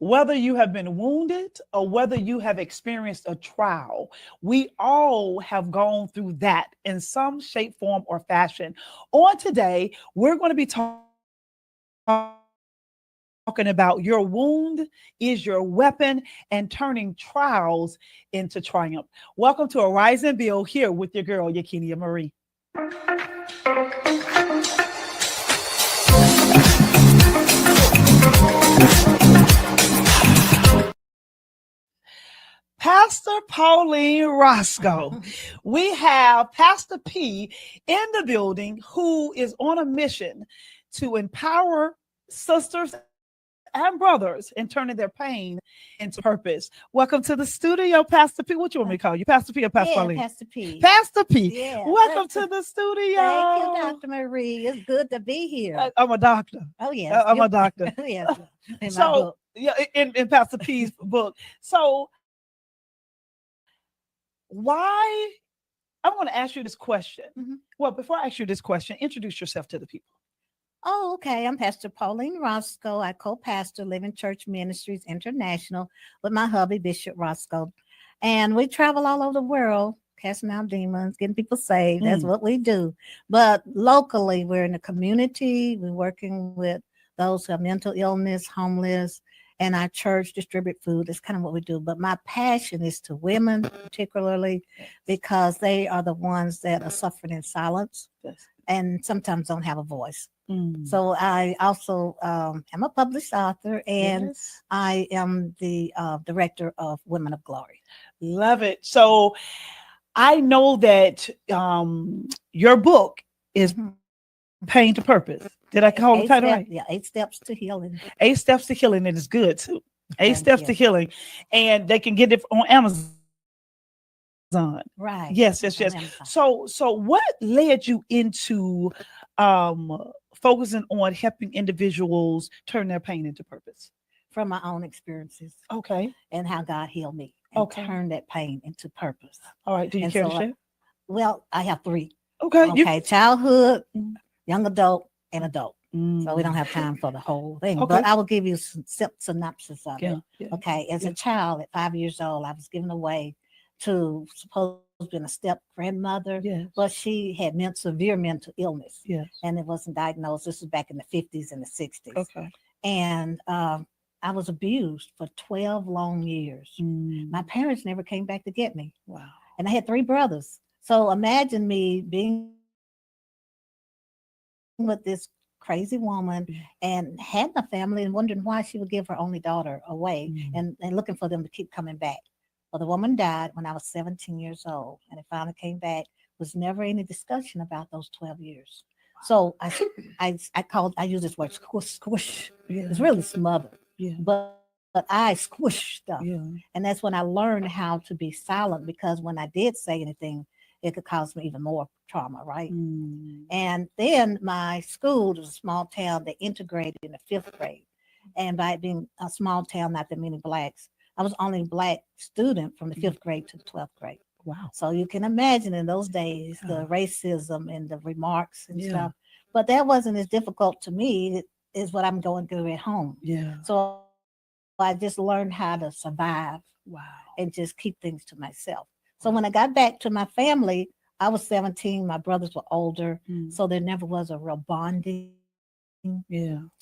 Whether you have been wounded or whether you have experienced a trial, we all have gone through that in some shape, form, or fashion. On today, we're going to be talking about your wound is your weapon and turning trials into triumph. Welcome to Arise and Build here with your girl, Yakinea Marie. Pastor Pauline Roscoe. We have Pastor P in the building who is on a mission to empower sisters and brothers in turning their pain into purpose. Welcome to the studio, Pastor P. What you want me to call you? Pastor P or Pastor Yeah, Pauline? Pastor P. Pastor P. Yeah. Welcome to the studio. Thank you, Dr. Marie. It's good to be here. I'm a doctor. Oh, yes. I'm a doctor. Yes. In my So, book. yeah, in Pastor P's book. So, why? I'm going to ask you this question. Mhm. Well, before I ask you this question, introduce yourself to the people. Oh, okay. I'm Pastor Pauline Roscoe. I co-pastor Living Church Ministries International with my hubby, Bishop Roscoe. And we travel all over the world, casting out demons, getting people saved. That's what we do. But locally, we're in the community. We're working with those who have mental illness, homeless, and our church distribute food. That's kind of what we do. But my passion is to women, particularly because they are the ones that are suffering in silence and sometimes don't have a voice. So I also am a published author, and I am the director of Women of Glory. Love it. So I know that your book is Pain to Purpose. Did I call the title right? Yeah, 8 Steps to Healing. 8 Steps to Healing. It is good too. 8 Thank Steps you. to Healing. And they can get it on Amazon. Right. Yes. On Amazon. So what led you into focusing on helping individuals turn their pain into purpose? From my own experiences Okay. and how God healed me and Okay. turned that pain into purpose. All right. Do you And care to so, share? Well, I have 3. Okay. Okay, childhood, Mm. young adult, and adult. So we don't have time for the whole thing, but I will give you some synopsis of it. Okay, as a child at 5 years old, I was given away to supposed to be a step grandmother, but she had severe mental illness, and it wasn't diagnosed. This was back in the 50s and the 60s. Okay. And I was abused for 12 long years. My parents never came back to get me. Wow. And I had 3 brothers. So imagine me being with this crazy woman and had a family and wondering why she would give her only daughter away and looking for them to keep coming back. Well, the woman died when I was 17 years old, and it finally came back. Was never any discussion about those 12 years. So I use this word squish. It's really smother. But I squished stuff. And that's when I learned how to be silent, because when I did say anything, it could cause me even more trauma, right? And then my school was a small town that integrated in the 5th grade. And by it being a small town, not that many blacks, I was the only black student from the 5th grade to the 12th grade. Wow. So you can imagine in those days, the racism and the remarks and stuff. But that wasn't as difficult to me as what I'm going through at home. So I just learned how to survive. Wow. And just keep things to myself. So when I got back to my family, I was 17. My brothers were older. So there never was a real bonding.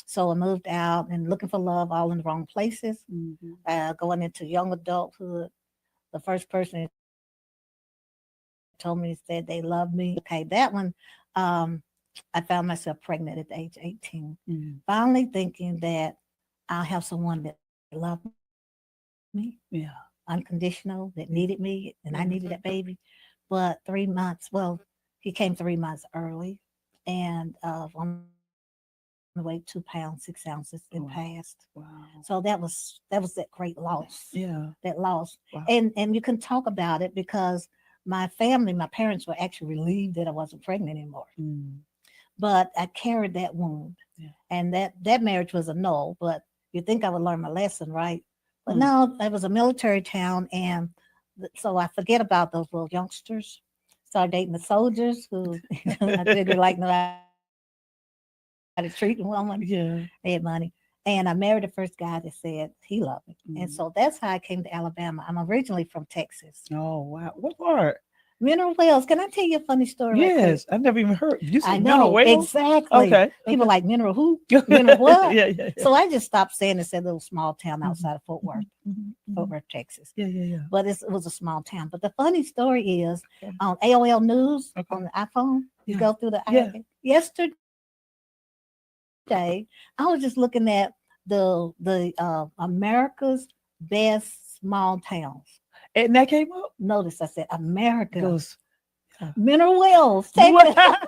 So I moved out and looking for love all in the wrong places. Going into young adulthood, the first person told me said they love me. Okay, that one, I found myself pregnant at the age of 18. Finally thinking that I'll have someone that loved me. Unconditional, that needed me, and I needed that baby. But 3 months, well, he came 3 months early, and on the weight 2 pounds 6 ounces and passed. Wow. So that was that great loss. That loss. Wow. And you can talk about it because my family, my parents were actually relieved that I wasn't pregnant anymore. But I carried that wound, and that marriage was a no. But you think I would learn my lesson, right? But no, it was a military town, and so I forget about those little youngsters. Started dating the soldiers who I figured like know how to treat a woman. They had money. And I married the first guy that said he loved me. And Mm. so that's how I came to Alabama. I'm originally from Texas. Oh wow. What part? Mineral Wells. Can I tell you a funny story right quick? Yes, I've never even heard. You I said mineral know wells? exactly. Okay. People Okay. like mineral who? Mineral what? Yeah, yeah, yeah. So I just stopped saying it's a little small town Mhm, outside of Fort Worth, mhm, Fort mhm. Worth, Texas. Yeah, yeah, yeah. But it was a small town. But the funny story is Okay. on AOL News Okay. on the iPhone, you Yeah. go through the Yeah. yesterday, I was just looking at the America's best small towns. And that came up? Notice I said America. Goes, yeah. Mineral Wells, What? Texas.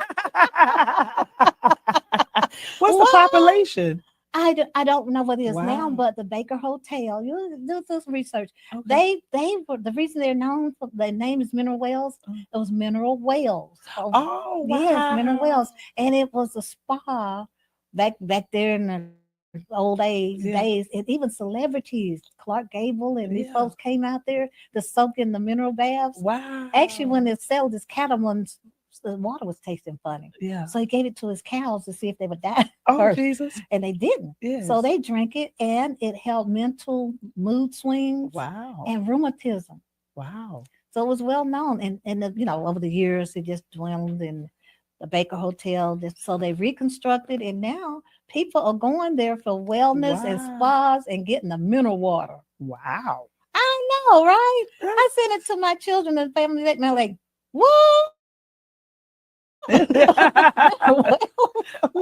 What's the What? population? I don't know what it is now, Wow. but the Baker Hotel, you do some research. Okay. They were the reason they're known for their name is Mineral Wells. Mm. It was Mineral Wells. Oh, Oh, yes, Mineral wow. Wells, and it was a spa back there in the old age Yeah. days, and even celebrities, Clark Gable, and these Yeah. folks came out there to soak in the mineral baths. Actually, when Wow. they sold his cattleman's, the water was tasting funny. Yeah. So he gave it to his cows to see if they would die Oh, first, Jesus. and they didn't. So Yes. they drank it, and it helped mental mood swings Wow. and rheumatism. Wow. So it was well known, and over the years it just dwindled, and the Baker Hotel. So they reconstructed, and now people are going there for wellness and Wow. spas and getting the mineral water. Wow. I know, right? I That's sent it to my children and family, and they're like, "What? Well,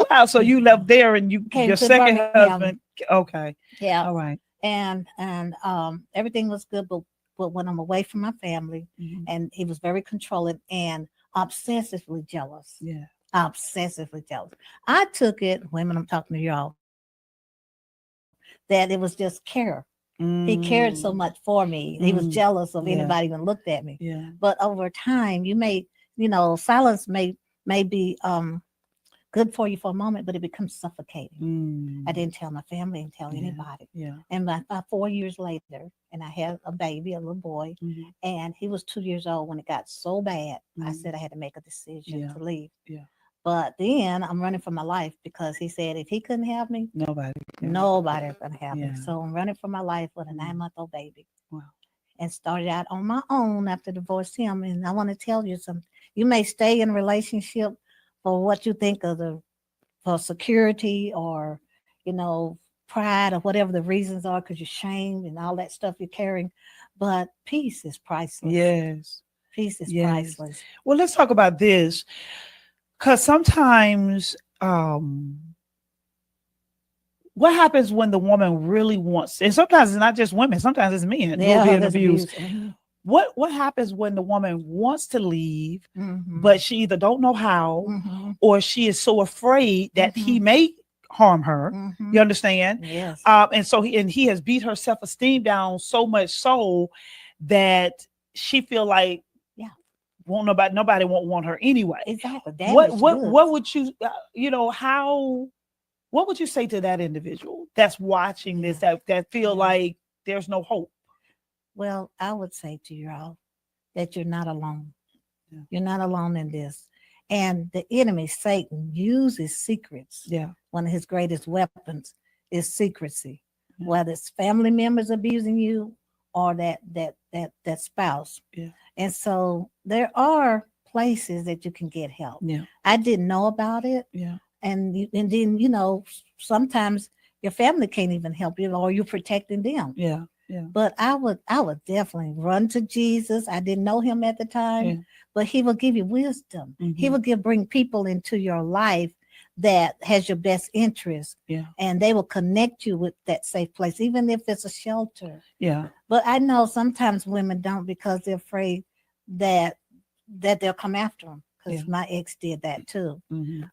wow. So you left there and you came your to second Birmingham. husband. Okay. Yeah, All right. and everything was good, but when I'm away from my family, Mhm. and he was very controlling and obsessively jealous. Yeah. Obsessively jealous. I took it, women, I'm talking to y'all, that it was just care. He cared so much Mm. for me. He was jealous of Mm. anybody even Yeah. looked at me. Yeah. But over time, silence may be good for you for a moment, but it becomes suffocating. I Mm. didn't tell my family and tell Yeah. anybody. Yeah. And about 4 years later, and I had a baby, a little boy, Mhm. and he was 2 years old when it got so bad. I Mhm. said I had to make a decision Yeah. to leave. Yeah. But then I'm running for my life because he said if he couldn't have me, Nobody. Yeah. nobody was going to have me. Yeah. So I'm running for my life with a Mm. 9-month-old baby, Wow. and started out on my own after divorced him. And I want to tell you something. You may stay in a relationship for what you think of for security or, you know, pride or whatever the reasons are because you're shamed and all that stuff you're carrying. But peace is priceless. Yes. Peace is Yes. priceless. Well, let's talk about this because sometimes what happens when the woman really wants, and sometimes it's not just women, sometimes it's men who are Yeah, being there's abused. abuse. Mm-hmm. What happens when the woman wants to leave, Mm-hmm. but she either don't know how Mm-hmm. or she is so afraid that Mm-hmm. he may harm her. Mm-hmm. You understand? Yes. And so he has beat her self-esteem down so much so that she feel like Yeah. nobody won't want her anyway. Exactly. What Damaged what goods. what would you how what would you say to that individual that's watching this Yeah. that feel Yeah. like there's no hope? Well, I would say to you all that you're not alone. Yeah. You're not alone in this. And the enemy, Satan, uses secrets. Yeah. One of his greatest weapons is secrecy, Yeah. whether it's family members abusing you or that spouse. Yeah. And so there are places that you can get help. Yeah. I didn't know about it. Yeah. And then sometimes your family can't even help you or you're protecting them. Yeah. Yeah. But I would definitely run to Jesus. I didn't know him at the time, Yeah. but he will give you wisdom. He Mhm. will bring people into your life that has your best interest, Yeah. and they will connect you with that safe place, even if it's a shelter. Yeah. But I know sometimes women don't because they're afraid that they'll come after them. Because Yeah. my ex did that too. Mhm.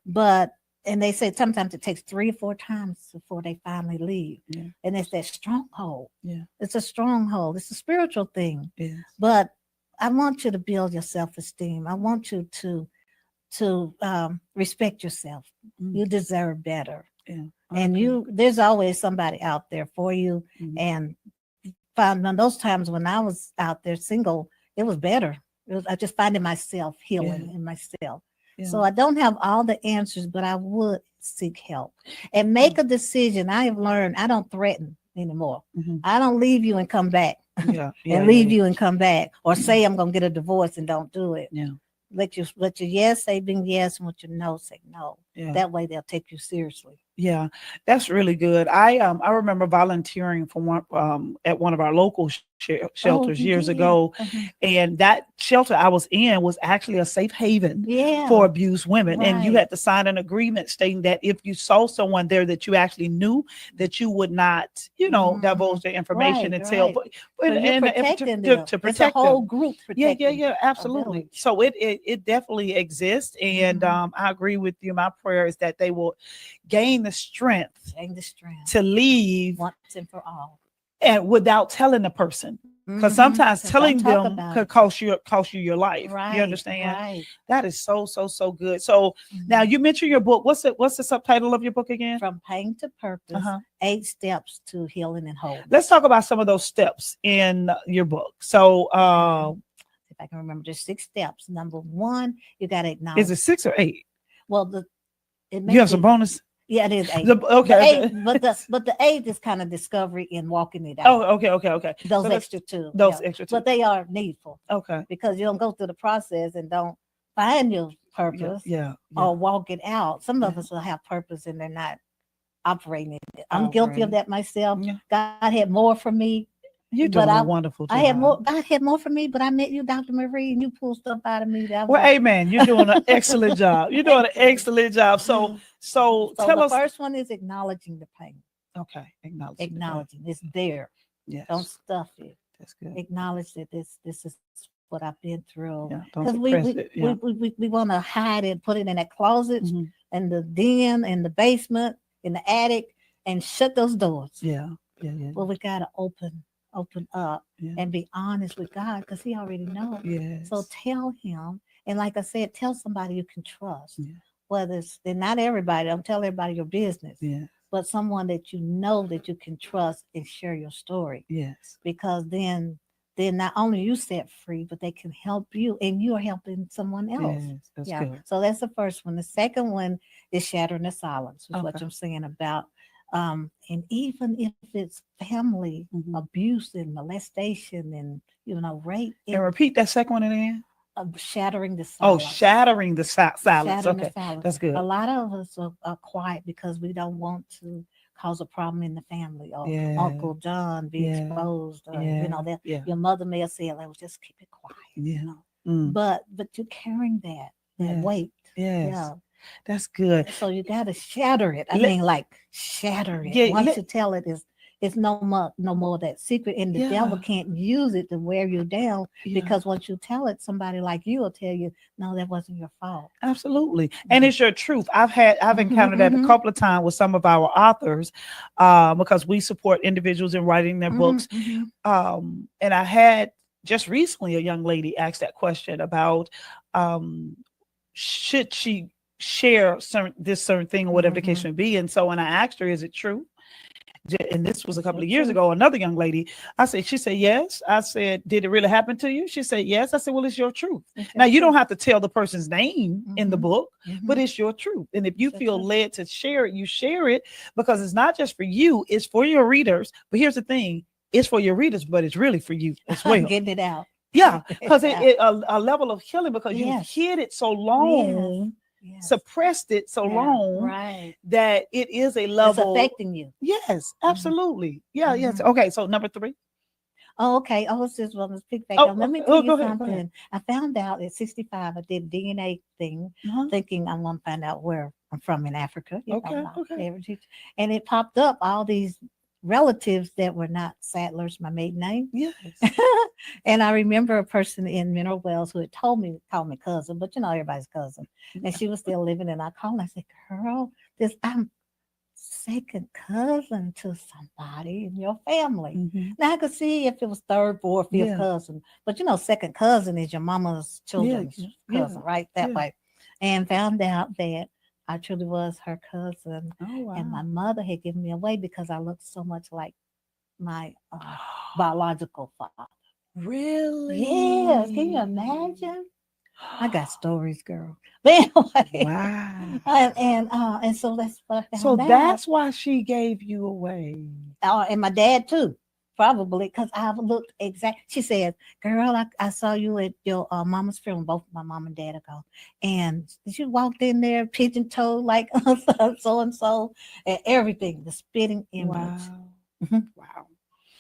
And they say sometimes it takes 3 or 4 times before they finally leave. Yeah. And it's that stronghold. Yeah. It's a stronghold. It's a spiritual thing. Yes. But I want you to build your self-esteem. I want you to respect yourself. Mm. You deserve better. Yeah. And Okay. there's always somebody out there for you. Mhm. And found on those times when I was out there single, it was better. I just finding myself healing Yeah. in myself. Yeah. So I don't have all the answers, but I would seek help and make a decision. I have learned I don't threaten anymore. I don't leave you and come back and leave you and come back, or say I'm going to get a divorce and don't do it. Let your yes say being yes, and what your no say no. That way they'll take you seriously. Yeah, that's really good. I remember volunteering for one at one of our local shelters years ago, and that shelter I was in was actually a safe haven for abused women. And you had to sign an agreement stating that if you saw someone there that you actually knew, that you would not, divulge their information and tell. So to protect the whole group. Yeah, absolutely. So it definitely exists, and I agree with you. My prayer is that they will gain the strength to leave once and for all, and without telling the person, because sometimes telling them could cost you your life. You understand? That is so good. So now you mentioned your book. What's the subtitle of your book again? From Pain to Purpose: 8 Steps to Healing and Wholeness. Let's talk about some of those steps in your book. So if I can remember, there's 6 steps. Number 1, you got to acknowledge. Is it 6 or 8? Well, you have some bonus. Yeah, it is 8. Okay. But the 8 is kind of discovery in walking it out. Oh, okay. Those extra 2. Extra 2. But they are needful. Okay. Because you don't go through the process and don't find your purpose. Or walk it out. Some of us will have purpose and they're not operating it. I'm guilty of that myself. God had more for me. You're doing a wonderful job. God had more for me, but I met you, Dr. Marie, and you pulled stuff out of me. Amen. You're doing an excellent job. So tell us. The first one is acknowledging the pain. Okay. Acknowledging. It's there. Yes. Don't stuff it. That's good. Acknowledge that this is what I've been through. Because we want to hide it, put it in that closet, in the den, in the basement, in the attic, and shut those doors. Well, we gotta open up and be honest with God, because He already knows. So tell Him, and like I said, tell somebody you can trust. Whether it's not everybody, don't tell everybody your business. But someone that you know that you can trust and share your story. Because then not only you set free, but they can help you, and you are helping someone else. That's good. So that's the first one. The second one is shattering the silence, is what I'm saying about. And even if it's family abuse and molestation and rape. And repeat that second one again. Shattering the silence. Oh, shattering the silence. Shattering Okay, the silence. That's good. A lot of us are quiet because we don't want to cause a problem in the family, or Uncle John be exposed, or your mother may have said, "Like, well, just keep it quiet." But you're carrying that weight. That's good. So you got to shatter it. Shatter it. Once you tell it, it's no more that secret, and the devil can't use it to wear you down, because once you tell it, somebody like you will tell you, no, that wasn't your fault. Absolutely. And it's your truth. I've encountered that a couple of times with some of our authors, because we support individuals in writing their books. And I had just recently a young lady asked that question about should she share this certain thing, or whatever the case may be. And so when I asked her, is it true? And this was a couple of years ago, another young lady, she said, yes. I said, did it really happen to you? She said, yes. I said, well, it's your truth. Now, you don't have to tell the person's name in the book, but it's your truth. And if you feel led to share it, you share it, because it's not just for you, it's for your readers. But here's the thing, it's for your readers, but it's really for you as well. Getting it out. Yeah, because a level of healing, because you hid it so long. Suppressed it so long that it is a level. It's affecting you. Yes, absolutely. Yes. Okay, so number 3. Oh, okay. It's just one to pick back up. Let me tell you something. I found out at 65, I did DNA thing, thinking I'm going to find out where I'm from in Africa. And it popped up all these relatives that were not Sadler's, my maiden name. Yes. And I remember a person in Mineral Wells who had called me cousin, but everybody's cousin. And she was still living, and I called and I said, girl, I'm second cousin to somebody in your family. Now I could see if it was third, fourth, fifth cousin, but second cousin is your mama's children's cousin, right? That way. And found out that I truly was her cousin. Oh, wow. And my mother had given me away because I looked so much like my biological father. Really? Yes. Can you imagine? I got stories, girl. But anyway, Wow. and so that's what I So found out. that's why she gave you away. And my dad too, probably because I looked exact. She said, "Girl, I saw you at your mama's funeral. Both my mom and dad are gone, and she walked in there pigeon toed like so and so, and everything. The spitting image. Wow. Mhm. Wow.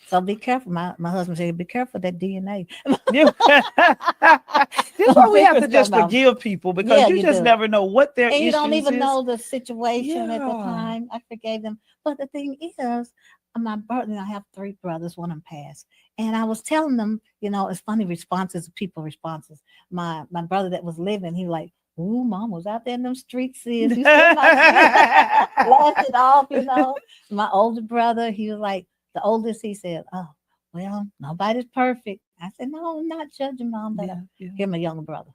So be careful. My husband said, "Be careful that DNA." Yeah. That's why Some we have to secrets just come out. forgive people because Yeah, you you just do. never know what their And you don't issues even is. know the situation at the Yeah. time. I forgave them. But the thing is, my brother, I have three brothers, one of them passed. And I was telling them, it's funny responses, people responses. My brother that was living, he like, ooh, mom was out there in them streets, sis. You still not laughed it off. My older brother, he was like, the oldest, he said, oh, well, nobody's perfect. I said, no, I'm not judging mom, but Yeah. Yeah. here's my younger brother.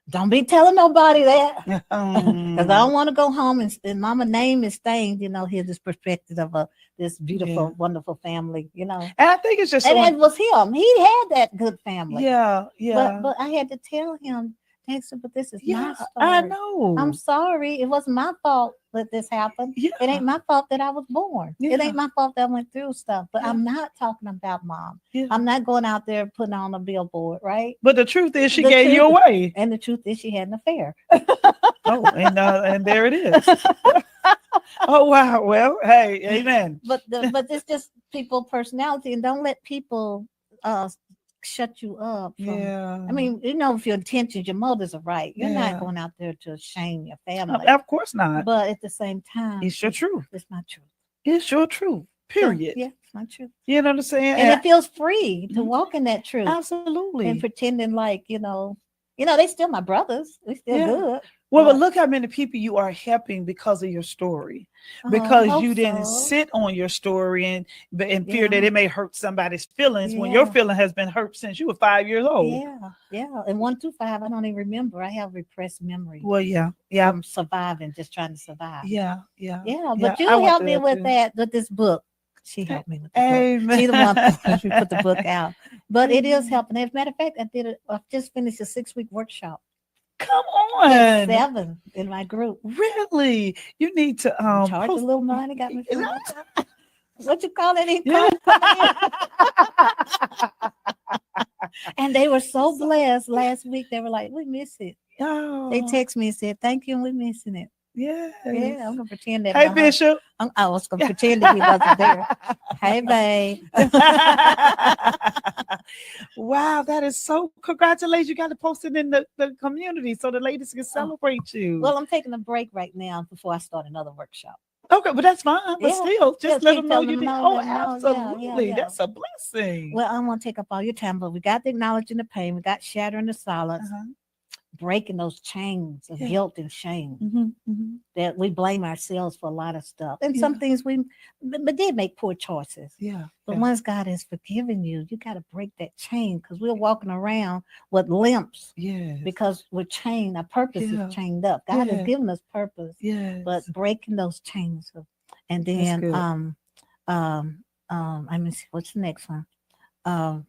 Don't be telling nobody that. Because I Um, don't want to go home and mama name is stained, here's this perspective of this yeah. beautiful, wonderful family. And I think it's just And so. it was him. He had that good family. Yeah. But Yeah. but I had to tell him, Dexter, but this is my Yeah. I story. I'm know. sorry. It wasn't my fault that this happened. Yeah. It ain't my fault that I was born. It Yeah. ain't my fault that I went through stuff. But Yeah. I'm not talking about mom. Yeah. I'm not going out there putting on a billboard, right? But the truth is, she The gave you truth away. and the truth is she had an affair. Oh, and there it is. Oh wow. Well, hey, amen. But it's just people personality, and don't let people uh shut you up from. Yeah. I mean, if your intentions, your motives are right, you're not Yeah. going out there to shame your family. Of course not. But at the same time, It's your truth. it's my truth. It's your truth. Yeah, Period. yeah, it's my truth. You know what I'm saying? And it feels free to Mhm. walk in that truth and Absolutely. pretending like they still my brothers. We still Yeah. good. Well, but But look how many people you are helping because of your story, I because hope you didn't so. sit on your story and in fear that Yeah, it may hurt somebody's feelings when your yeah. feeling has been hurt since you were 5 years old. Yeah, yeah. And 1 2 5, I don't even remember. I have repressed memory Well, yeah, yeah, from surviving, just trying to survive. yeah, yeah, Yeah, yeah. but I you went helped through me that with too. that, with this book. She helped me with the book. Amen. She the one she put the book out. But it is Amen. helping. As a matter of fact, I just finished a 6 week workshop. Come I had on, 7 in my group. really? You need to Charge a post. little money, got me feeling like what you call it? Yeah. Income coming in. And they were so blessed last week. They were like, we miss it. They Oh, text me and said, thank you, and we're missing it. yes. Yeah, I'm gonna pretend that Hey, my husband. Bishop. I was gonna pretend that he wasn't there. Hey, babe. Wow, that is so congratulations. You got to post it in the community so the ladies can Oh, celebrate you. well, I'm taking a break right now before I start another workshop. Okay, but that's fine. But Yeah, still, yeah. just let Keep them know telling you them did. no, Oh, let them know. Yeah, yeah, absolutely. yeah. That's a blessing. Well, I don't want to take up all your time, but we got the acknowledging the pain. We got shattering the silence, Uh-huh. breaking those chains of Yeah. guilt and shame. Mm-hmm. That we blame ourselves for a lot of stuff, and Yeah. some things but did make poor choices. Yeah. But Yeah. once God has forgiven you, you got to break that chain because we're walking around with limps Yes. because we're chained. Our purpose Yeah. is chained up. God has Yeah. given us purpose, Yes. but breaking those chains. And That's then good. I mean, what's the next one? Um,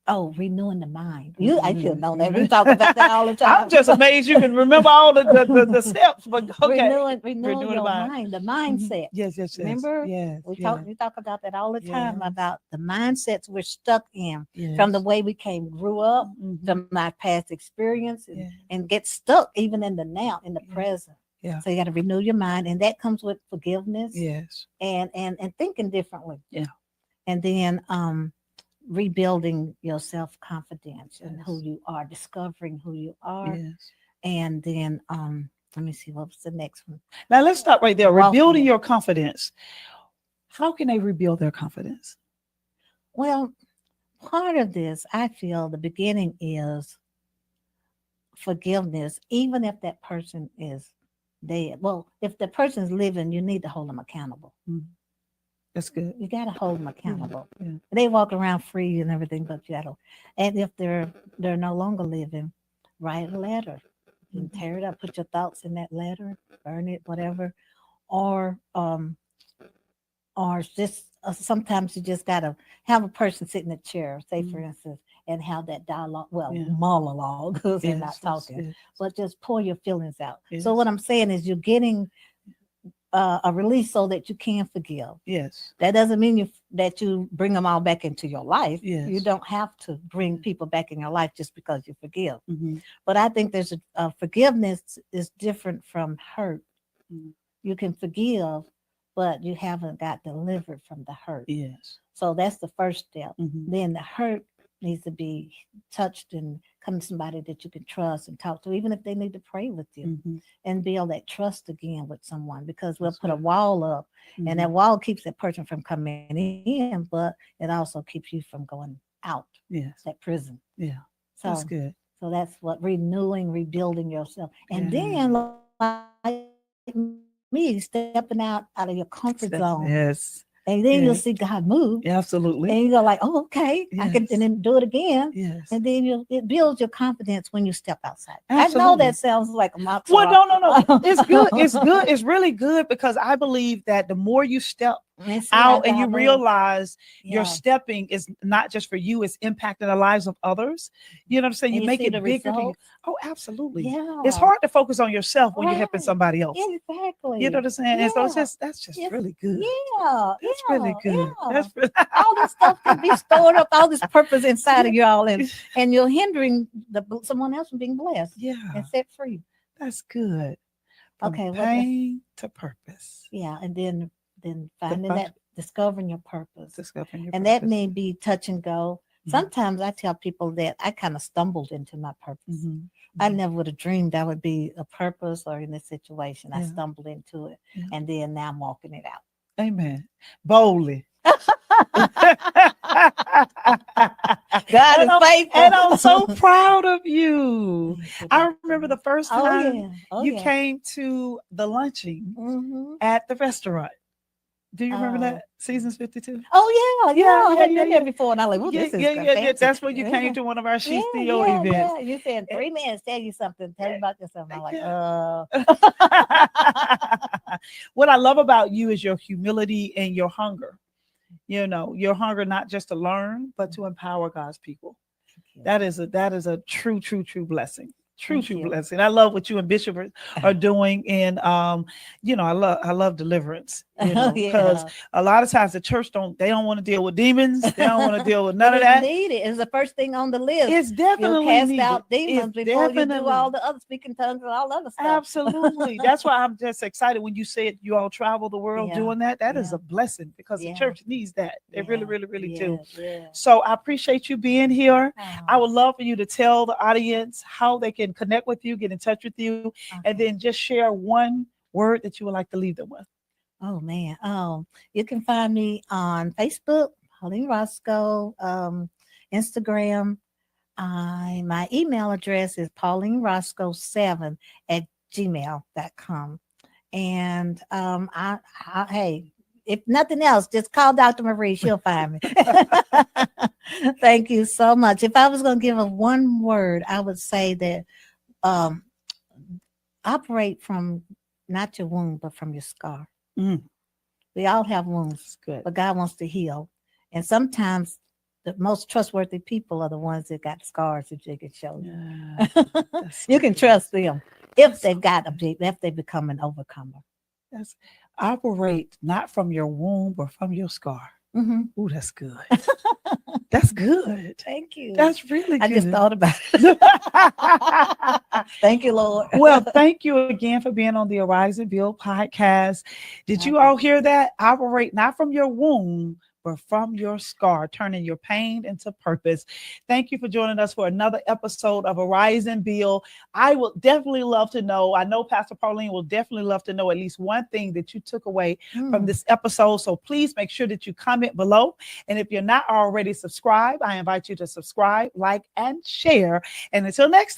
oh, renewing the mind. I should know that. We talk about that all the time. I'm just amazed you can remember all the steps. But okay, renewing the your mind. mind, the Mhm. mindset. Yes, yes, yes. Remember, Yes, we yes, talk about that all the time yes, about the mindsets we're stuck in yes. from the way we grew up, Mhm. from our past experience, Yeah. and get stuck even in the now, in the Yeah. present. Yeah. So you got to renew your mind, and that comes with forgiveness Yes. and thinking differently. Yeah. And then rebuilding your self confidence and who Yes. you are, discovering who you are, Yes. and then let me see what was the next one. Now let's stop right there. Walking Rebuilding it. your confidence. How can they rebuild their confidence? Well, part of this, I feel, the beginning is forgiveness, even if that person is dead. Well, if the person's living, you need to hold them accountable. Mm. That's good. You got to hold them accountable. Yeah. They walk around free and everything, but you got to. And if they're no longer living, write a letter and Mhm. tear it up. Put your thoughts in that letter, burn it, whatever. Or just sometimes you just gotta have a person sit in a chair, say for instance, and have that dialogue, well, Yeah. monologue, because they're not Yes, talking, yes, but just pour your feelings out. yes, So what I'm saying is you're getting a release so that you can forgive. yes, That doesn't mean that you bring them all back into your life. You yes. don't have to bring people back in your life just because you forgive. Mhm, But I think there's a forgiveness is different from hurt. mhm. You can forgive, but you haven't got delivered from the hurt. Yes. So that's the first step. Mhm, Then the hurt needs to be touched and come to somebody that you can trust and talk to, even if they need to pray with you mhm. and build that trust again with someone, because we'll That's put a good. wall up and that Mhm. wall keeps that person from coming in, but it also keeps you from going out Yes. that prison. Yeah. That's So good. so that's what renewing, rebuilding yourself. And Yeah. then like me, stepping out of your comfort zone. And then you'll see God move. Yeah. And you go like, Absolutely. oh, okay, I can, and then do Yes. it again. And Yes. then it builds your confidence when you step outside. I know that Absolutely. sounds like a mantra. Well, no, no, no. It's good. It's good. It's really good because I believe that the more you step And see how out and you God moves. realize your Yeah. stepping is not just for you, it's impacting the lives of others. You know what I'm saying? And You you make see the it bigger to you. results. Oh, absolutely. It's Yeah. hard to focus on yourself when you're helping Right. somebody else. You know Exactly. what I'm saying? And so it's Yeah. just that's just Yes. really good. Yeah. That's really Yeah. good. Yeah. That's really All this stuff can be stored up, all this purpose inside of y'all, and you're hindering someone else from being blessed yeah, and set free. that's good. From Okay, what else? pain to purpose. Yeah, and then The finding that, discovering your purpose. discovering your And that purpose. may be touch and go. Mhm. Sometimes I tell people that I kind of stumbled into my purpose. Mhm. I Mhm. never would have dreamed I would be a purpose or in this situation. I Yeah. stumbled into it, Yeah. and then now I'm walking it out. Amen. Boldly. and, God is faithful. and I'm so proud of you. Thank you, I Dr. remember the Marie. first Oh time yeah. Oh you yeah. came to the lunching Mm-hmm. at the restaurant. Do you remember Oh. that? Seasons 52? Oh yeah, Yeah, yeah. I yeah, had yeah, been there yeah. before, and I was like, "Oh, Yeah, this is yeah, yeah, yeah. fancy." That's when you came Yeah, to one of our She's yeah, CEO yeah, events. yeah. You said Eh, 3 minutes. Tell you something. Tell you about yourself. And I'm like, yeah. What I love about you is your humility and your hunger. You know, your hunger not just to learn, but to empower God's people. Thank That is a true, true, true blessing. True, Thank true you. blessing. I love what you and Bishop are doing. And you know, I love deliverance, you Oh know, because yeah. a lot of times the church they don't want to deal with demons. They don't want to deal with But none of it's that. needed. It's the first thing on the list. It's You'll definitely cast needed. out demons It's before you do definitely all the other speaking tongues and all other stuff. absolutely. That's why I'm just excited when you said you all travel the world Yeah. doing that. That is Yeah. a blessing because the Yeah. church needs that. They really, Yeah. really, really do. Yeah. Yeah. So I appreciate you being here. I Oh, would love for you to tell the audience how they can connect with you, get in touch with you, and okay. then just share one word that you would like to leave them with. Oh man. You can find me on Facebook, Pauline Roscoe, Instagram. My email address is paulineroscoe7 at gmail.com. And hey, if nothing else, just call Dr. Marie. She'll find me. Thank you so much. If I was going to give a one word, I would say that um, operate from not your wound, but from your scar. Mm, We all have wounds, that's good. but God wants to heal. And sometimes the most trustworthy people are the ones that got scars that you can show you. Yeah, that's so You can good. trust them if That's they've got if they become an overcomer. That's operate not from your womb, but from your scar. Mm-hmm. Ooh, that's good. That's good. Thank you. That's really I just good. thought about it. Thank you, Lord. Well, thank you again for being on the Arise and Build podcast. Did you all hear that? Operate not from your womb, but from your scar, turning your pain into purpose. Thank you for joining us for another episode of Arise and Build. I would definitely love to know. I know Pastor Pauline will definitely love to know at least one thing that you took away from this episode. So please make sure that you comment below. And if you're not already subscribed, I invite you to subscribe, like, and share. And until next time.